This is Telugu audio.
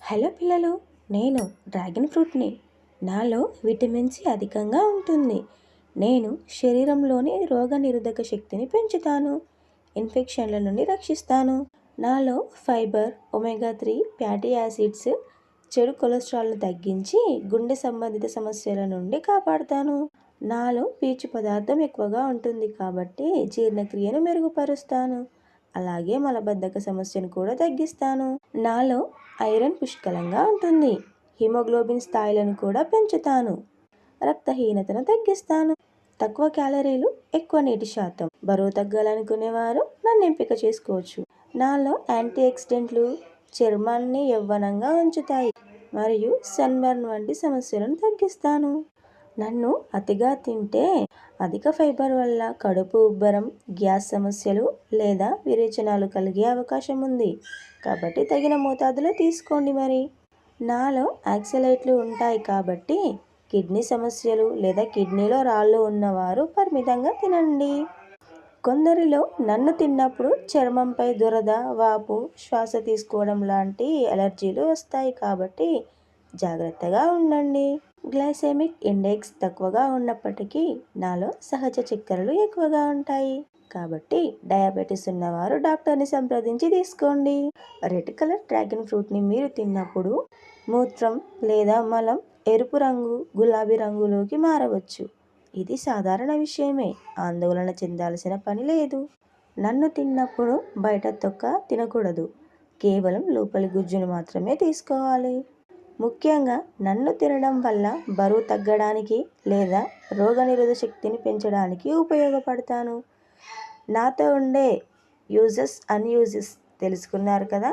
హలో పిల్లలు, నేను డ్రాగన్ ఫ్రూట్ని. నాలో విటమిన్ సి అధికంగా ఉంటుంది. నేను శరీరంలోని రోగనిరోధక శక్తిని పెంచుతాను, ఇన్ఫెక్షన్ల నుండి రక్షిస్తాను. నాలో ఫైబర్, ఒమేగా 3 ఫ్యాటీ యాసిడ్స్ చెడు కొలెస్ట్రాల్ను తగ్గించి గుండె సంబంధిత సమస్యల నుండి కాపాడుతాను. నాలో పీచు పదార్థం ఎక్కువగా ఉంటుంది కాబట్టి జీర్ణక్రియను మెరుగుపరుస్తాను. అలాగే మలబద్ధక సమస్యను కూడా తగ్గిస్తాను. నాలో ఐరన్ పుష్కలంగా ఉంటుంది. హిమోగ్లోబిన్ స్థాయిలను కూడా పెంచుతాను. రక్తహీనతను తగ్గిస్తాను. తక్కువ క్యాలరీలు, ఎక్కువ నీటి శాతం. బరువు తగ్గాలనుకునేవారు నన్ను ఎంపిక చేసుకోవచ్చు. నాలో యాంటీ ఆక్సిడెంట్లు చర్మాన్ని యవ్వనంగా ఉంచుతాయి మరియు సన్బర్న్ వంటి సమస్యలను తగ్గిస్తాను. నన్ను అతిగా తింటే అధిక ఫైబర్ వల్ల కడుపు ఉబ్బరం, గ్యాస్ సమస్యలు లేదా విరేచనాలు కలిగే అవకాశం ఉంది. కాబట్టి తగిన మోతాదులో తీసుకోండి. మరి నాలో ఆక్సలేట్లు ఉంటాయి కాబట్టి కిడ్నీ సమస్యలు లేదా కిడ్నీలో రాళ్ళు ఉన్నవారు పరిమితంగా తినండి. కొందరిలో నన్ను తిన్నప్పుడు చర్మంపై దురద, వాపు, శ్వాస తీసుకోవడం లాంటి అలర్జీలు వస్తాయి కాబట్టి జాగ్రత్తగా ఉండండి. గ్లైసెమిక్ ఇండెక్స్ తక్కువగా ఉన్నప్పటికీ నాలో సహజ చక్కెరలు ఎక్కువగా ఉంటాయి కాబట్టి డయాబెటీస్ ఉన్నవారు డాక్టర్ని సంప్రదించి తీసుకోండి. రెడ్ కలర్ డ్రాగన్ ఫ్రూట్ని మీరు తిన్నప్పుడు మూత్రం లేదా మలం ఎరుపు రంగు, గులాబీ రంగులోకి మారవచ్చు. ఇది సాధారణ విషయమే, ఆందోళన చెందాల్సిన పని లేదు. నన్ను తిన్నప్పుడు బయట తొక్క తినకూడదు, కేవలం లోపలి గుజ్జును మాత్రమే తీసుకోవాలి. ముఖ్యంగా నన్ను తినడం వల్ల బరువు తగ్గడానికి లేదా రోగనిరోధక శక్తిని పెంచడానికి ఉపయోగపడతాను. నాతో ఉండే యూజెస్, అన్యూజెస్ తెలుసుకున్నారు కదా.